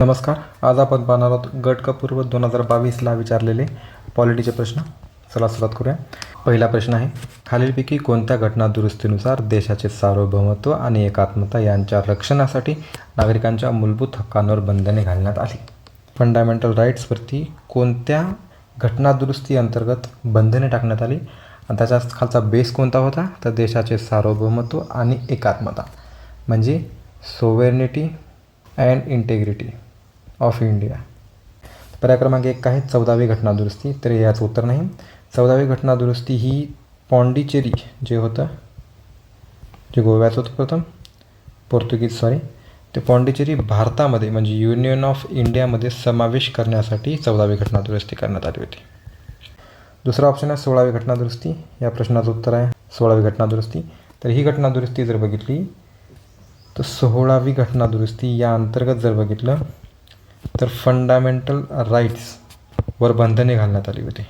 नमस्कार. आज आपण पाहणार आहोत गट क पूर्व 2022ला विचारलेले पॉलिटीचे प्रश्न. चला सुरुवात करूया. पहिला प्रश्न आहे, खालीलपैकी कोणत्या घटना दुरुस्तीनुसार देशाचे सार्वभौमत्व आणि एकात्मता यांच्या रक्षणासाठी नागरिकांच्या मूलभूत हक्कांवर बंधने घालण्यात आली? फंडामेंटल राईट्सवरती कोणत्या घटना दुरुस्ती अंतर्गत बंधने टाकण्यात आली आणि त्याच्या खालचा बेस कोणता होता? तर देशाचे सार्वभौमत्व आणि एकात्मता म्हणजे सोव्हरेनिटी अँड इंटेग्रिटी ऑफ इंडिया. पर्याय क्रमांक 1 आहे 14वी घटना दुरुस्ती. तर याचं उत्तर नाही. 14वी घटना दुरुस्ती ही पॉंडिचेरी जे होतं, जे गोव्याचं होतं प्रथम, ते पॉंडिचेरी भारतामध्ये म्हणजे युनियन ऑफ इंडियामध्ये समावेश करण्यासाठी 14वी घटना दुरुस्ती करण्यात आली होती. दुसरा ऑप्शन आहे 16वी घटना दुरुस्ती. या प्रश्नाचं उत्तर आहे 16वी घटना दुरुस्ती. तर ही घटना दुरुस्ती जर बघितली तर 16वी घटना दुरुस्ती या अंतर्गत जर बघितलं तर फंडामेंटल राईट्सवर बंधने घालण्यात आली होती.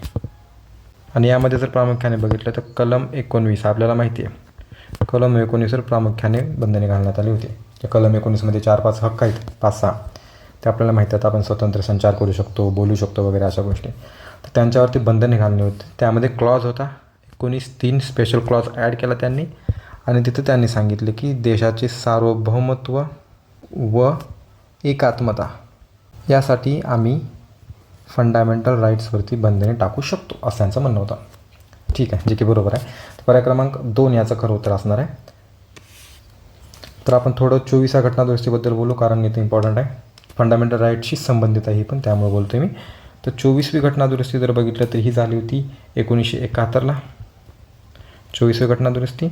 आणि यामध्ये जर प्रामुख्याने बघितलं तर कलम 19 आपल्याला माहिती आहे, कलम 19वर प्रामुख्याने बंधने घालण्यात आली होती. त्या कलम 19मध्ये 4-5 हक्क आहेत, 5-6 ते आपल्याला माहिती आहेत. आपण स्वतंत्र संचार करू शकतो, बोलू शकतो वगैरे अशा गोष्टी. तर त्यांच्यावरती बंधने घालणे होते. त्यामध्ये क्लॉज होता 19(3) स्पेशल क्लॉज ॲड केला त्यांनी आणि तिथे त्यांनी सांगितले की देशाचे सार्वभौमत्व व एकात्मता यासाठी आम्ही फंडामेंटल राईट्सवरती बंधने टाकू शकतो असं त्यांचं म्हणणं होतं. ठीक आहे, जे की बरोबर आहे. पर्याय क्रमांक 2 याचं खरं उत्तर असणार आहे. तर आपण थोडं 24व्या घटना दुरुस्तीबद्दल बोलू, कारण इथे इम्पॉर्टंट आहे. फंडामेंटल राईट्सशी संबंधित आहे ही पण, त्यामुळे बोलतो आहे मी. तर 24वी घटना दुरुस्ती जर बघितलं तर ही झाली होती 1971ला 24वी घटना दुरुस्ती.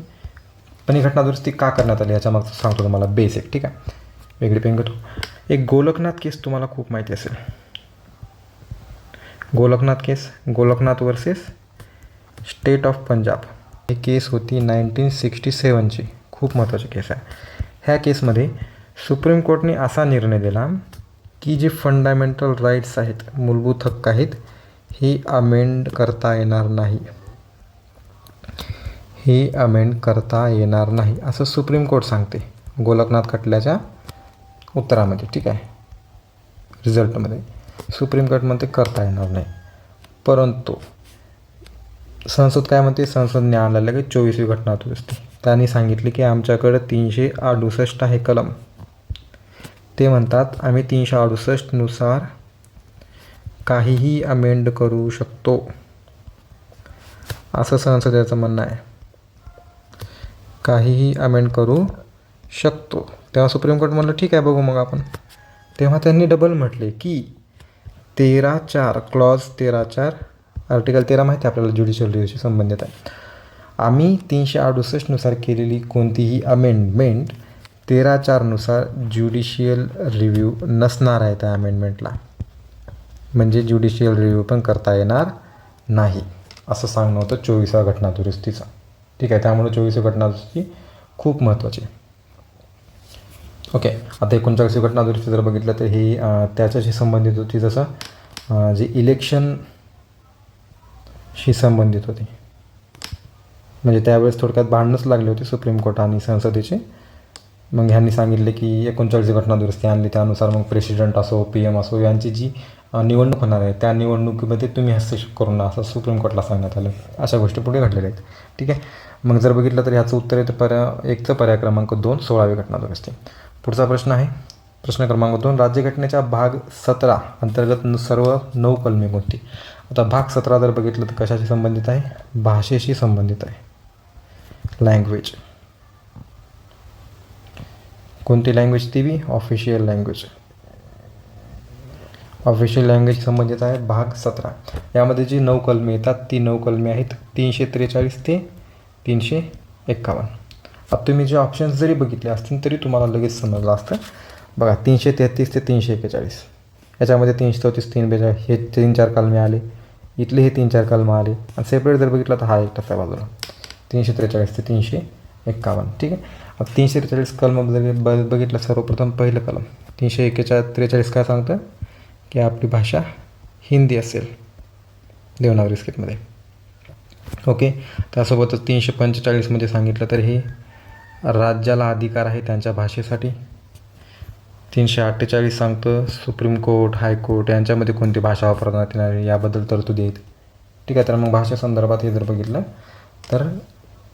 पण ही घटना दुरुस्ती का करण्यात आली याच्या मागचं सांगतो तुम्हाला बेसिक. ठीक आहे, वेगळी पेन घेतो. एक गोलकनाथ केस तुम्हाला खूप माहिती असेल. Golaknath case, Golaknath versus state of Punjab. ही केस होती 1967ची, खूप महत्त्वाची केस आहे. ह्या केसमध्ये सुप्रीम कोर्टने असा निर्णय दिला की जे फंडामेंटल राईट्स आहेत, मूलभूत हक्क आहेत, हे अमेंड करता येणार नाही. हे अमेंड करता येणार नाही असं सुप्रीम कोर्ट सांगते गोलकनाथ खटल्याच्या उत्तरामध्ये. ठीक आहे, रिझल्टमध्ये सुप्रीम कोर्ट म्हणते करता येणार नाही. परंतु संसद काय म्हणते? संसद न्यायालयाला की 24वी घटना दुरुस्ती त्यांनी सांगितले की आमच्याकडं 368 आहे कलम. ते म्हणतात आम्ही 368 नुसार काहीही अमेंड करू शकतो असं संसदेचं म्हणणं आहे. काहीही अमेंड करू शकतो. तेव्हा सुप्रीम कोर्ट म्हणलं ठीक आहे, बघू मग आपण. तेव्हा त्यांनी डबल म्हटले की 13(4) क्लॉज 13(4) आर्टिकल 13 माहिती आहे आपल्याला, ज्युडिशियल रिव्ह्यूशी संबंधित आहे. आम्ही 368 नुसार केलेली कोणतीही अमेंडमेंट 13(4) नुसार ज्युडिशियल रिव्ह्यू नसणार आहे त्या अमेंडमेंटला, म्हणजे ज्युडिशियल रिव्ह्यू पण करता येणार नाही असं सांगणं होतं 24व्या घटना दुरुस्तीचं. ठीक आहे, त्यामुळे 24वी घटना दुरुस्ती खूप महत्त्वाची आहे. ओके, आता 39वी घटना दुरुस्ती जर बघितलं तर ही त्याच्याशी संबंधित होती, जसं जे इलेक्शनशी संबंधित होती. म्हणजे त्यावेळेस थोडक्यात भांडणंच लागले होते सुप्रीम कोर्ट आणि संसदेचे. मग ह्यांनी सांगितले की 39वी घटना दुरुस्ती आणली, त्यानुसार मग प्रेसिडेंट असो, PM असो यांची जी निवडणूक होणार आहे त्या निवडणुकीमध्ये तुम्ही हस्तक्षेप करू नका असं सुप्रीम कोर्टला सांगण्यात आलं. अशा गोष्टी पुढे घडलेल्या आहेत. ठीक आहे, मग जर बघितलं तर ह्याचं उत्तर येतं एकचं पर्याय क्रमांक 2 16वी घटना दुरुस्ती. पुढचा प्रश्न आहे प्रश्न क्रमांक 2, राज्यघटनेच्या भाग 17 अंतर्गत सर्व 9 कलमे कोणती? आता भाग 17 जर बघितलं तर कशाशी संबंधित आहे? भाषेशी संबंधित आहे. लँग्वेज. कोणती लँग्वेज? ती बी ऑफिशियल लँग्वेज. ऑफिशियल लँग्वेज संबंधित आहे भाग 17. यामध्ये जी 9 कलमे येतात ती 9 कलमे आहेत 343 ते 351. आता तुम्ही जे ऑप्शन्स जरी बघितले असतील तरी तुम्हाला लगेच समजलं असतं. बघा, 333 ते 341 याच्यामध्ये 334, 342 हे 3-4 कलमे आले. इथले हे 3-4 कलम आले. आणि सेपरेट जर बघितलं तर हा एकटाच आहे बाजूला, 343 ते 351. ठीक आहे, आता 343 कलम जर बघितलं, सर्वप्रथम पहिलं कलम 343 काय सांगतं की आपली भाषा हिंदी असेल देवनागरी स्क्रिप्टमध्ये. ओके, त्यासोबतच 345 सांगितलं तर हे राज्याला अधिकार आहे त्यांच्या भाषेसाठी. 348 सांगतं सुप्रीम कोर्ट हायकोर्ट यांच्यामध्ये कोणती भाषा वापरण्यात येणार आहे याबद्दल तरतुदी आहेत. ठीक आहे, तर मग भाषेसंदर्भात हे जर बघितलं तर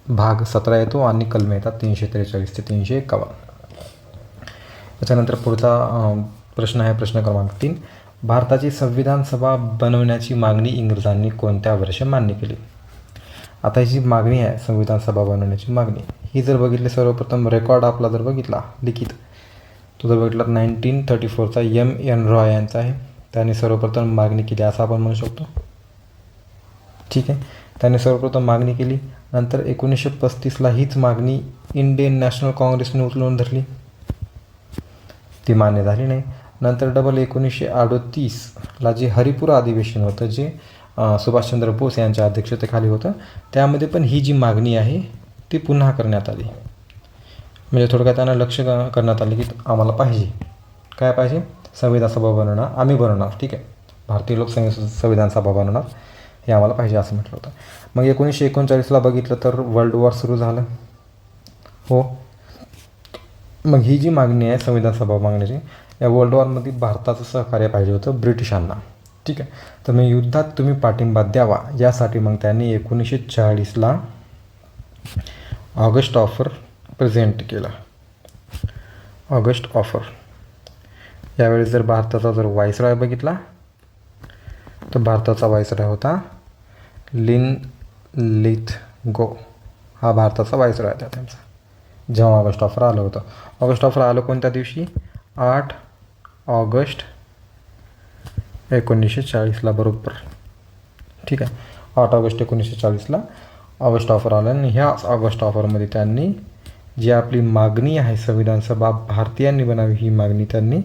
भाग 17 येतो आणि कलमे येतात 343 ते 351. त्याच्यानंतर पुढचा प्रश्न आहे प्रश्न क्रमांक 3. भारताची संविधान सभा बनवण्याची मागणी इंग्रजांनी कोणत्या वर्षी मान्य केली? आता ही जी मागणी आहे संविधान सभा बनवण्याची मागणी ही जर बघितली सर्वप्रथम रेकॉर्ड आपला जर बघितला लिखित तो जर बघितला 1934चा M.N. रॉय यांचा आहे. त्याने सर्वप्रथम मागणी केली असं आपण म्हणू शकतो. ठीक आहे, त्याने सर्वप्रथम मागणी केली. नंतर 1935ला हीच मागणी इंडियन नॅशनल काँग्रेसने उचलून धरली, ती मान्य झाली नाही. नंतर डबल 1938ला जे हरिपुरा अधिवेशन होतं जे सुभाषचंद्र बोस यांच्या अध्यक्षतेखाली होतं त्यामध्ये पण ही जी मागणी आहे ती पुन्हा करण्यात आली. म्हणजे थोडक्यात त्यांना लक्ष करण्यात आले की आम्हाला पाहिजे काय पाहिजे संविधान सभा बनवणार, आम्ही बनवणार. ठीक आहे, भारतीय लोकसंघ संविधान सभा बनवणार हे आम्हाला पाहिजे असं म्हटलं होतं. मग 1939ला बघितलं तर वर्ल्ड वॉर सुरू झालं. हो, मग ही जी मागणी आहे संविधान सभा मागण्याची या वर्ल्ड वॉरमध्ये भारताचं सहकार्य पाहिजे होतं ब्रिटिशांना. ठीक आहे, तर मग युद्धात तुम्ही पाठिंबा द्यावा यासाठी मग त्यांनी 1940ला ऑगस्ट ऑफर प्रेझेंट केला. ऑगस्ट ऑफर यावेळेस जर भारताचा जर व्हाईसरॉय बघितला तर भारताचा व्हाईसरॉय होता लिथगो. हा भारताचा व्हाईसरॉय होता त्यांचा जेव्हा ऑगस्ट ऑफर आलं होतं. ऑगस्ट ऑफर आलं कोणत्या दिवशी? 8 ऑगस्ट 1940ला बरोबर. ठीक आहे, 8 ऑगस्ट 1940ला ऑगस्ट ऑफर आलं आणि ह्या ऑगस्ट ऑफरमध्ये त्यांनी जी आपली मागणी आहे संविधान सभा भारतीयांनी बनावी ही मागणी त्यांनी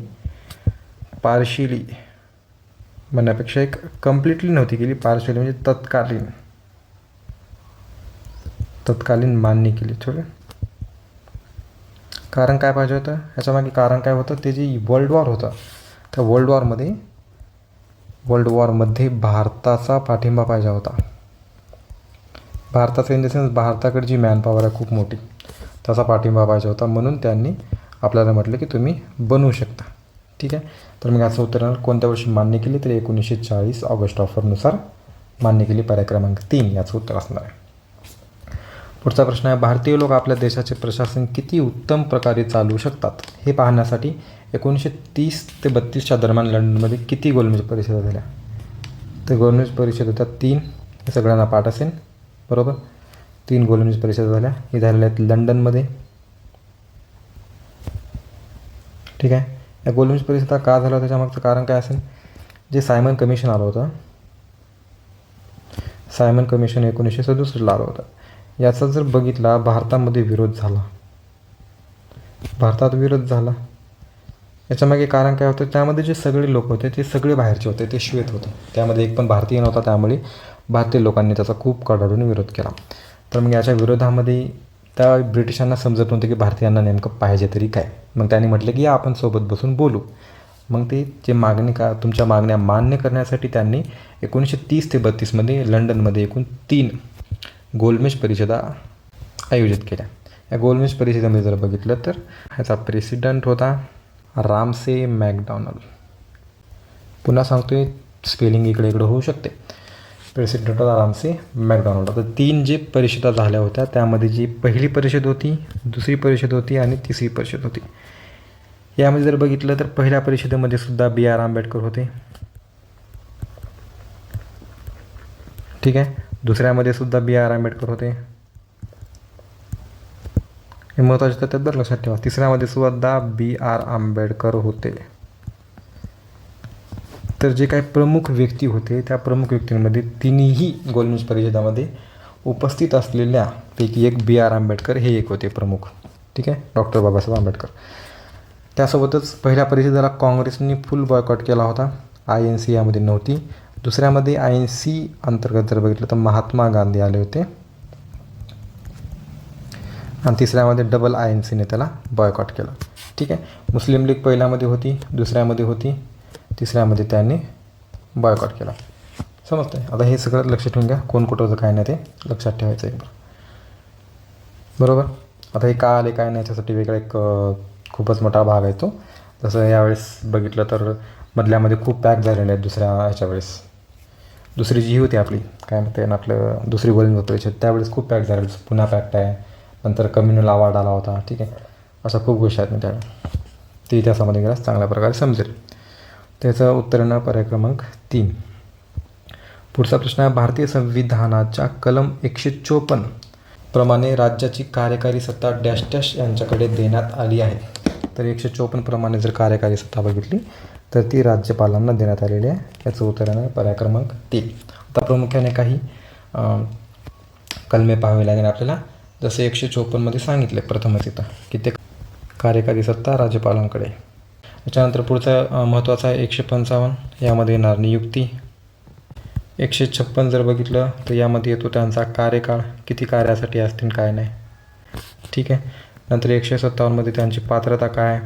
पार्शियली म्हणण्यापेक्षा एक कम्प्लिटली नव्हती केली, पार्शियली म्हणजे तत्कालीन मान्य केली. थोडं कारण काय पाहिजे होतं ह्याच्यामागे? कारण काय होतं? ते जे वर्ल्ड वॉर होतं त्या वर्ल्ड वॉरमध्ये भारताचा पाठिंबा पाहिजे होता. भारताचा इन द सेन्स भारताकडे जी मॅनपॉवर आहे खूप मोठी त्याचा पाठिंबा पाहिजे होता. म्हणून त्यांनी आपल्याला म्हटलं की तुम्ही बनवू शकता. ठीक आहे, तर मग याचं उत्तर कोणत्या वर्षी मान्य केली? तर 1940 ऑगस्ट ऑफरनुसार मान्य केली. पर्याय क्रमांक 3 याचं उत्तर असणार आहे. पुढचा प्रश्न आहे भारतीय लोक आपल्या देशाचे प्रशासन किती उत्तम प्रकारे चालवू शकतात हे पाहण्यासाठी 1930 ते 32च्या दरम्यान लंडनमध्ये किती गोलमेज परिषदा झाल्या? तर गोलमेज परिषद होत्या 3, हे सगळ्यांना पाठ असेल बरोबर. 3 गोलमेज परिषदा झाल्या, हे झालेल्या आहेत लंडनमध्ये. ठीक आहे, या गोलमेज परिषदा का झाल्या त्याच्यामागचं कारण काय असेल? जे सायमन कमिशन आलं होतं, सायमन कमिशन 1967ला आलं होतं. याचा जर बघितला भारतामध्ये विरोध झाला, भारतात विरोध झाला. याच्यामागे कारण काय होतं? त्यामध्ये जे सगळे लोक होते ते सगळे बाहेरचे होते, ते श्वेत होते, त्यामध्ये एक पण भारतीय नव्हता. त्यामुळे भारतीय लोकांनी त्याचा खूप कडाडून विरोध केला. तर मग याच्या विरोधामध्ये त्या ब्रिटिशांना समजत नव्हतं की भारतीयांना नेमकं पाहिजे तरी काय. मग त्यांनी म्हटलं की या आपण सोबत बसून बोलू. मग ते जे तुमच्या मागण्या मान्य करण्यासाठी त्यांनी 1930 ते 32मध्ये लंडनमध्ये एकूण 3 गोलमेज परिषदा आयोजित केल्या. या गोलमेज परिषदेमध्ये जर बघितलं तर ह्याचा प्रेसिडेंट होता रामसे मॅकडॉनल्ड. पुन्हा सांगतोय, स्पेलिंग इकडे होऊ शकते. प्रेसिडेंट होता रामसे मॅकडॉनल्ड. आता 3 जे परिषदा झाल्या होत्या त्यामध्ये जी पहिली परिषद होती, दुसरी परिषद होती आणि तिसरी परिषद होती. यामध्ये जर बघितलं तर पहिल्या परिषदेमध्ये सुद्धा B.R. आंबेडकर होते. ठीक आहे, दुसऱ्यामध्ये सुद्धा B.R. आंबेडकर होते. हे महत्त्वाचे तर बरं लक्षात ठेवा. तिसऱ्यामध्ये सुद्धा B.R. आंबेडकर होते. तर जे काही प्रमुख व्यक्ती होते त्या प्रमुख व्यक्तींमध्ये तिन्ही गोलमेज परिषदामध्ये उपस्थित असलेल्यापैकी एक B.R. आंबेडकर हे एक होते प्रमुख. ठीक आहे, डॉक्टर बाबासाहेब आंबेडकर. त्यासोबतच पहिल्या परिषदेला काँग्रेसने फुल बॉयकॉट केला होता, INC यामध्ये नव्हती. दुसऱ्यामध्ये INC अंतर्गत जर बघितलं तर महात्मा गांधी आले होते आणि तिसऱ्यामध्ये डबल INCने त्याला बॉयकॉट केलं. ठीक आहे, मुस्लिम लीग पहिल्यामध्ये होती, दुसऱ्यामध्ये होती, तिसऱ्यामध्ये त्यांनी बॉयकॉट केला. समजतंय? आता हे सगळं लक्ष ठेवून घ्या, कोण कुठं होतं काय नाही ते लक्षात ठेवायचं आहे बरोबर. आता हे का आले काय नाही याच्यासाठी वेगळा एक खूपच मोठा भाग आहे तो. जसं यावेळेस बघितलं तर मधल्यामध्ये खूप पॅक झालेले आहेत दुसऱ्या ह्याच्या वेळेस. दुसरी जी होती आपली काय म्हणते ना आपलं दुसरी गोविंद परीक्षा त्यावेळेस खूप पॅक झाले. पुन्हा पॅक्ट आहे, नंतर कम्युनल अवॉर्ड आला होता. ठीक आहे, अशा खूप गोष्टी आहेत त्यावेळेस. ती इतिहासामध्ये गेल्यास चांगल्या प्रकारे समजेल. त्याचं उत्तर येणार पर्याय क्रमांक 3. पुढचा प्रश्न आहे, भारतीय संविधानाच्या कलम 154 प्रमाणे राज्याची कार्यकारी सत्ता डॅश डॅश यांच्याकडे देण्यात आली आहे. तर 154 प्रमाणे जर कार्यकारी सत्ता बघितली तर ती राज्यपालांना देण्यात आलेली आहे. याचं उत्तर आहे पर्याय क्रमांक 3. आता प्रामुख्याने काही कलमे पाहावे लागेल आपल्याला. जसे 154मध्ये सांगितले प्रथमच इथं की ते कार्यकारी सत्ता राज्यपालांकडे. त्याच्यानंतर पुढचा महत्त्वाचा आहे 155. यामध्ये येणार नियुक्ती. 156 जर बघितलं तर यामध्ये येतो त्यांचा कार्यकाळ, किती कार्यासाठी असतील काय नाही. ठीक आहे. नंतर 157मध्ये त्यांची पात्रता काय,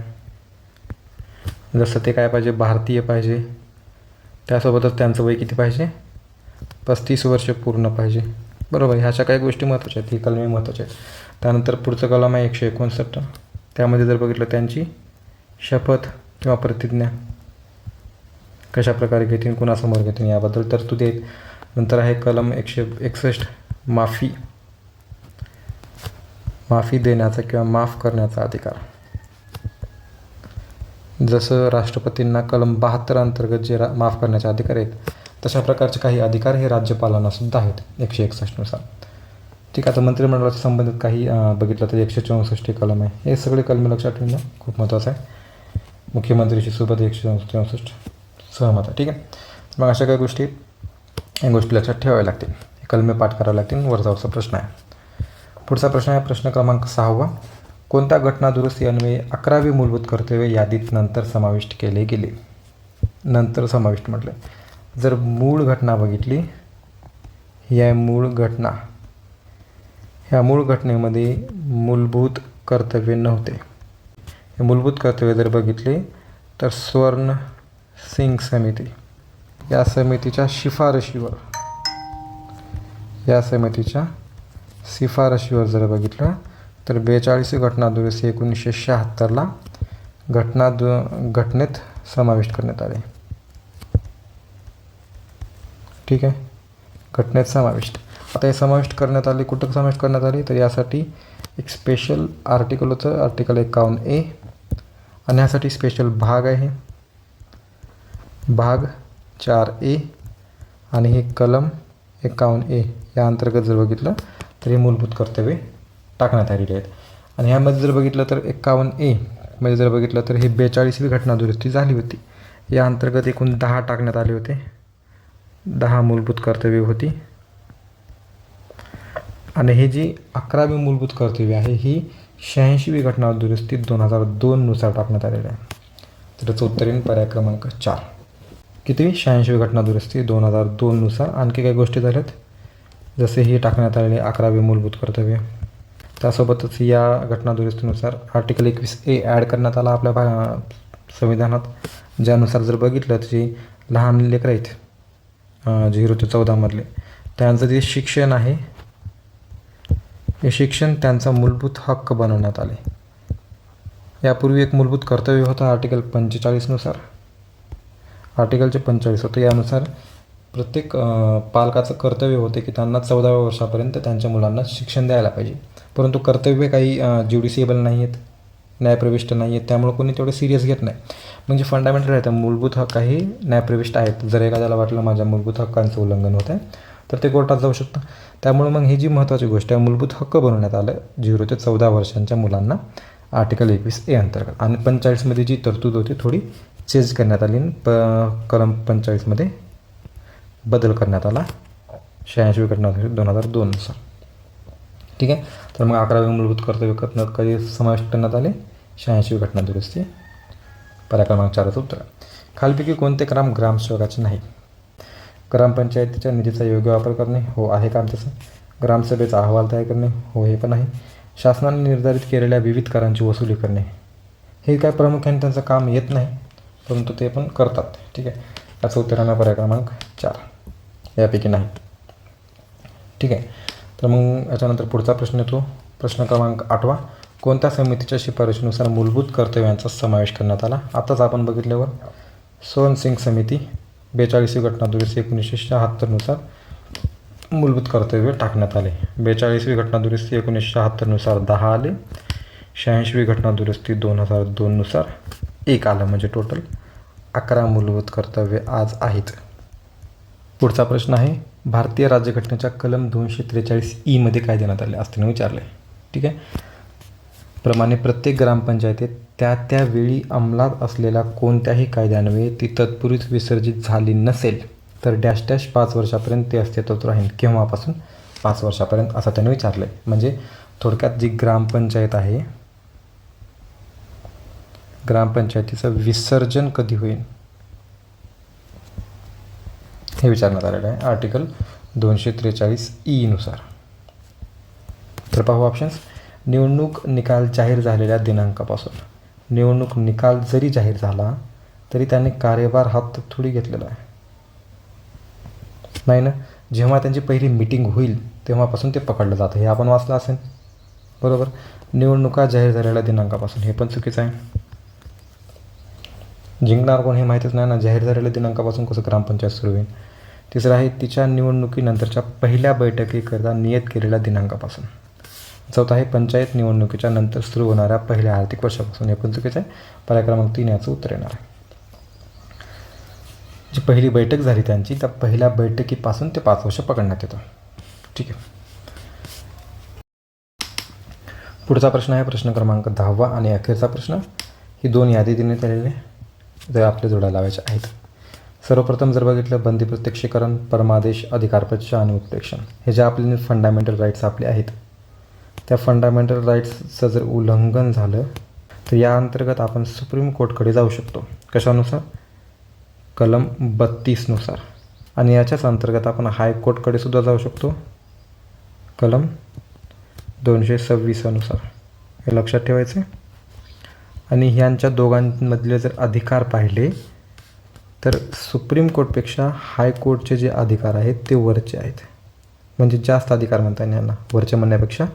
जसं ते काय पाहिजे भारतीय पाहिजे, त्यासोबतच त्यांचं वय किती पाहिजे 35 वर्ष पूर्ण पाहिजे. बरोबर, ह्याच्या काही गोष्टी महत्त्वाच्या आहेत, ही कलमे महत्त्वाची आहेत. त्यानंतर पुढचं कलम आहे 159. त्यामध्ये जर बघितलं त्यांची शपथ किंवा प्रतिज्ञा कशाप्रकारे घेतील, कुणासमोर घेतील याबद्दल तरतुदी आहेत. नंतर आहे कलम 161 माफी देण्याचा किंवा माफ करण्याचा अधिकार. जसं राष्ट्रपतींना कलम 72 अंतर्गत जे माफ करण्याचे अधिकार आहेत तशा प्रकारचे काही अधिकार हे राज्यपालांना सुद्धा आहेत 161नुसार. ठीक आहे. आता मंत्रिमंडळाच्या संबंधित काही बघितलं तर 164 कलम आहे. हे सगळे कलमे लक्षात ठेवणं खूप महत्त्वाचं आहे. मुख्यमंत्रीशी सोबत 164 सहमत आहे. ठीक आहे. मग अशा काही गोष्टी या गोष्टी लक्षात ठेवाव्या लागतील. हे कलमे पाठ करावे लागतील. वरचा प्रश्न आहे. पुढचा प्रश्न आहे प्रश्न क्रमांक 6. कोणत्या घटना दुरुस्ती अन्वये 11वी मूलभूत कर्तव्य यादीत नंतर समाविष्ट केले गेले. नंतर समाविष्ट म्हटलं. जर मूळ घटना बघितली, ही आहे मूळ घटना. ह्या मूळ घटनेमध्ये मूलभूत कर्तव्य नव्हते. हे मूलभूत कर्तव्य जर बघितले तर स्वर्ण सिंग समिती या समितीच्या शिफारशीवर जर बघितलं तर 42वी घटना दुरुस्ती 1976ला घटनेत समाविष्ट करण्यात आले. ठीक आहे, घटनेत समाविष्ट. आता हे समाविष्ट करण्यात आले, कुठं समाविष्ट करण्यात आले तर यासाठी एक स्पेशल आर्टिकल होतं, आर्टिकल 51A, आणि यासाठी स्पेशल भाग आहे भाग 4A, आणि हे कलम 51A या अंतर्गत जर बघितलं तर हे मूलभूत कर्तव्ये टाकण्यात आलेली आहेत. आणि ह्यामध्ये जर बघितलं तर 51A मध्ये जर बघितलं तर हे 42वी घटना दुरुस्ती झाली होती. या अंतर्गत एकूण 10 टाकण्यात आले होते. 10 मूलभूत कर्तव्ये होती. आणि ही जी 11वी मूलभूत कर्तव्य आहे ही 86वी घटना दुरुस्ती 2002नुसार टाकण्यात आलेली आहे. तर त्याचं उत्तर येईल पर्याय क्रमांक 4. किती 86वी घटना दुरुस्ती 2002नुसार. आणखी काही गोष्टी झाल्यात जसे ही टाकण्यात आलेले 11वी मूलभूत कर्तव्य. त्यासोबतच या घटना दुरुस्तीनुसार आर्टिकल 21A ॲड करण्यात आला आपल्या संविधानात, ज्यानुसार जर बघितलं तर जे लहान लेकरं आहेत 0 ते 14मधले त्यांचं जे शिक्षण आहे हे शिक्षण त्यांचा मूलभूत हक्क बनवण्यात आले. यापूर्वी एक मूलभूत कर्तव्य होतं आर्टिकल 45नुसार. आर्टिकलचे 45 होतं. यानुसार प्रत्येक पालकाचं कर्तव्य होते की त्यांना 14व्या वर्षापर्यंत त्यांच्या मुलांना शिक्षण द्यायला पाहिजे. परंतु कर्तव्य काही ज्युडिशिएबल नाही आहेत, न्यायप्रविष्ट नाही आहेत, त्यामुळे कोणी तेवढं सिरियस घेत नाही. म्हणजे फंडामेंटल आहे, मूलभूत हक्क हे न्यायप्रविष्ट आहेत. जर एखाद्याला वाटलं माझ्या मूलभूत हक्कांचं उल्लंघन होत आहे तर ते कोर्टात जाऊ शकतं. त्यामुळे मग ही जी महत्त्वाची गोष्ट आहे मूलभूत हक्क बनवण्यात आलं 0 ते 14 वर्षांच्या मुलांना आर्टिकल 21A अंतर्गत. आणि 45मध्ये जी तरतूद होती थोडी चेंज करण्यात आली. कलम 45मध्ये बदल करण्यात आला 86वी घटना 2002नुसार. ठीक आहे. तर मग 11वी मूलभूत कर्तव्य कधी समाविष्ट करण्यात आले 86वी घटना दुरुस्ती. पर्याय क्रमांक 4चं उत्तर. खालीलपैकी कोणते काम ग्रामसेवकाचे नाही. ग्रामपंचायतीच्या निधीचा योग्य वापर करणे, हो आहे काम तसं. ग्रामसभेचा अहवाल तयार करणे, हो हे पण आहे. शासनाने निर्धारित केलेल्या विविध करांची वसुली करणे, हे काय प्रामुख्याने त्यांचं काम येत नाही परंतु ते पण करतात. ठीक आहे. याचं उत्तर आहे पर्याय क्रमांक 4, यापैकी नाही. ठीक आहे. तर मग याच्यानंतर पुढचा प्रश्न येतो प्रश्न क्रमांक 8. कोणत्या समितीच्या शिफारशीनुसार मूलभूत कर्तव्यांचा समावेश करण्यात आला? आताच आपण बघितल्यावर सोन सिंग समिती 42वी घटना दुरुस्ती 1976नुसार मूलभूत कर्तव्य टाकण्यात आले. 42वी घटना दुरुस्ती 1976नुसार 10 आले. 86वी घटना दुरुस्ती 2002नुसार 1 आलं. म्हणजे टोटल 11 मूलभूत कर्तव्य आज आहेत. पुढचा प्रश्न आहे, भारतीय राज्यघटनेच्या कलम 243 मध्ये काय देण्यात आले असते विचारले. ठीक आहे. प्रमाणे प्रत्येक ग्रामपंचायतीत त्या वेळी अंमलात असलेल्या कोणत्याही कायद्यान्वये ती तत्पूर्वीच विसर्जित झाली नसेल तर डॅश डॅश 5 वर्षापर्यंत ते अस्तित्वात राहील. केव्हापासून? 5 वर्षापर्यंत असं त्याने विचारलं आहे. म्हणजे थोडक्यात जी ग्रामपंचायत आहे, ग्रामपंचायतीचं विसर्जन कधी होईल हे विचारण्यात आलेलं आहे आर्टिकल 243 नुसार. तर पाहू ऑप्शन्स. निवडणूक निकाल जाहीर झालेल्या दिनांकापासून. निवडणूक निकाल जरी जाहीर झाला तरी त्याने कार्यभार हातात थोडी घेतलेला आहे, नाही ना. जेव्हा त्यांची पहिली मीटिंग होईल तेव्हापासून ते पकडलं जातं, हे आपण वाचलं असेल बरोबर. निवडणुका जाहीर झालेल्या दिनांकापासून, हे पण चुकीचं आहे. जिंकणार कोण हे माहीतच नाही ना. जाहीर झालेल्या दिनांकापासून कसं ग्रामपंचायत सुरू होईल. तिसरं आहे, तिच्या निवडणुकीनंतरच्या पहिल्या बैठकीकरता नियत केलेल्या दिनांकापासून. चौथा आहे, पंचायत निवडणुकीच्या नंतर सुरू होणाऱ्या पहिल्या आर्थिक वर्षापासून, हे पण चुकीचं आहे. पर्याय क्रमांक 3 याचं उत्तर येणार आहे. जी पहिली बैठक झाली त्यांची, त्या पहिल्या बैठकीपासून ते 5 वर्ष पकडण्यात येतं. ठीक आहे. पुढचा प्रश्न आहे प्रश्न क्रमांक 10वा आणि अखेरचा प्रश्न. ही 2 यादी देण्यात आलेले जे आपले जोडायला लावायचे आहेत. सर्वप्रथम जर बघितलं, बंदी प्रत्यक्षीकरण, परमादेश, अधिकारपच्छ आणि उत्प्रेक्षण, हे जे आपले फंडामेंटल राईट्स आपले आहेत, त्या फंडामेंटल राईट्सचं जर उल्लंघन झालं तर या अंतर्गत आपण सुप्रीम कोर्टकडे जाऊ शकतो. कशानुसार? कलम 32 नुसार. आणि याच्याच अंतर्गत आपण हायकोर्टकडे सुद्धा जाऊ शकतो, कलम 226 नुसार. हे लक्षात ठेवायचं. आणि ह्यांच्या दोघांमधले जर अधिकार पाहिले तर सुप्रीम कोर्टपेक्षा हायकोर्टचे जे अधिकार आहेत ते वरचे आहेत. म्हणजे जास्त अधिकार म्हणता येईल यांना, वरचे म्हणण्यापेक्षा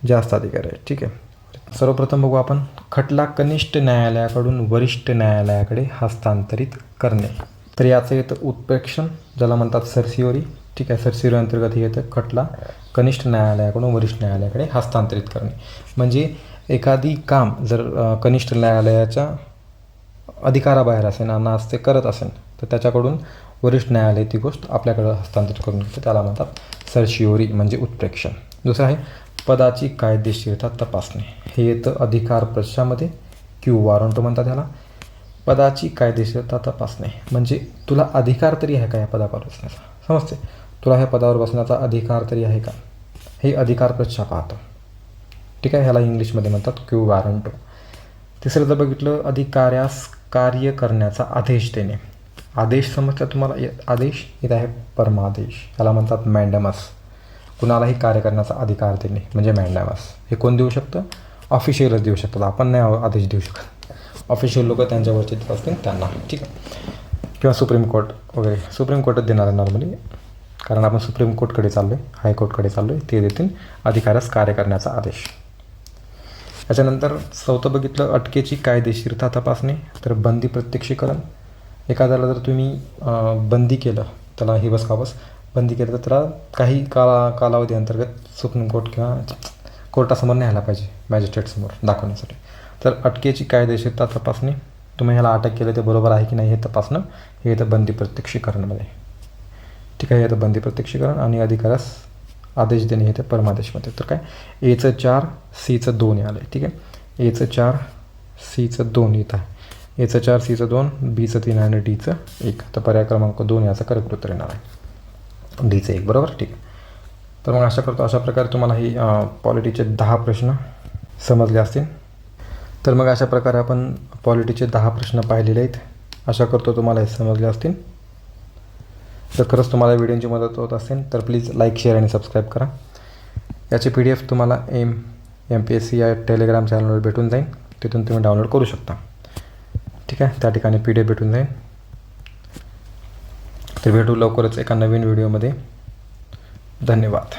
जास्त अधिकार आहेत. ठीक आहे. सर्वप्रथम बघू आपण, खटला कनिष्ठ न्यायालयाकडून वरिष्ठ न्यायालयाकडे हस्तांतरित करणे. तर याचं येतं उत्प्रेक्षण, ज्याला म्हणतात सरसिओरी. ठीक आहे. सरसिओरी अंतर्गत हे येतं खटला कनिष्ठ न्यायालयाकडून वरिष्ठ न्यायालयाकडे हस्तांतरित करणे. म्हणजे एखादी काम जर कनिष्ठ न्यायालयाच्या अधिकाराबाहेर असेल आणि आज ते करत असेल तर त्याच्याकडून वरिष्ठ न्यायालय ती गोष्ट आपल्याकडं हस्तांतरित करून घेते, त्याला म्हणतात सरशिओरी म्हणजे उत्प्रेक्षण. दुसरं आहे पदाची कायदेशीरता तपासणे. हे येतं अधिकार प्रश्नामध्ये, क्यू वॉरंटो म्हणतात त्याला. पदाची कायदेशीरता तपासणे म्हणजे तुला अधिकार तरी आहे का या पदावर बसण्याचा, समजते? तुला ह्या पदावर बसण्याचा अधिकार तरी आहे का, हे अधिकार प्रश्न पाहतं. ठीक आहे. ह्याला इंग्लिशमध्ये म्हणतात क्यू वॉरंटो. तिसरं जर बघितलं, अधिकाऱ्यास कार्य करण्याचा आदेश देणे. आदेश समजता तुम्हाला? आदेश इथं आहे परमादेश, याला म्हणतात मॅन्डॅमस. कुणालाही कार्य करण्याचा अधिकार देणे म्हणजे मॅन्डॅमस. हे कोण देऊ शकतं? ऑफिशियलच देऊ शकतात, आपण नाही आदेश देऊ शकत. ऑफिशियल लोक त्यांच्यावरचे देत असतील त्यांना. ठीक आहे. किंवा सुप्रीम कोर्ट वगैरे, सुप्रीम कोर्टच देणार आहे नॉर्मली, कारण आपण सुप्रीम कोर्टकडे चाललो आहे, हायकोर्टकडे चाललो आहे. ते देतील अधिकाऱ्यास कार्य करण्याचा आदेश. त्याच्यानंतर चौथं बघितलं, अटकेची कायदेशीरता तपासणे. तर बंदी प्रत्यक्षीकरण. एखाद्याला जर तुम्ही बंदी केलं, त्याला हिबस काबस बंदी केलं तर त्याला काही कालावधी अंतर्गत सुप्रीम कोर्ट किंवा कोर्टासमोर न्यायला पाहिजे, मॅजिस्ट्रेटसमोर दाखवण्यासाठी. तर अटकेची कायदेशीरता तपासणे, तुम्ही ह्याला अटक केलं ते बरोबर आहे की नाही हे तपासणं, हे येतं बंदी प्रत्यक्षीकरणमध्ये. ठीक आहे. येतं बंदी प्रत्यक्षीकरण. आणि अधिकाऱ्यास आदेश देणे हे ते परमादेशमध्ये. तर काय, एचं 4 सीचं 2 आलं आहे. ठीक आहे. एचं 4 सीचं 2 येत आहे. एचं 4 सीचं 2, बीचं 3 आणि डीचं 1. तर पर्याय क्रमांक 2 याचा करेक्ट उत्तर येणार आहे, डीचं 1. बरोबर. ठीक. तर मग आशा करतो अशा प्रकारे तुम्हाला ही पॉलिटीचे 10 प्रश्न समजले असतील. तर मग अशा प्रकारे आपण पॉलिटीचे 10 प्रश्न पाहिलेले आहेत. आशा करतो तुम्हाला हे समजले असतील. जर खरंच तुम्हाला व्हिडिओची मदत होत असेल तर प्लीज लाईक, शेअर आणि सबस्क्राईब करा. याची PDF तुम्हाला MPSC या टेलिग्राम चॅनलवर भेटून जाईल, तिथून तुम्ही डाउनलोड करू शकता. ठीक आहे. त्या ठिकाणी PDF भेटून जाईल. तर भेटू लवकरच एका नवीन व्हिडिओमध्ये. धन्यवाद.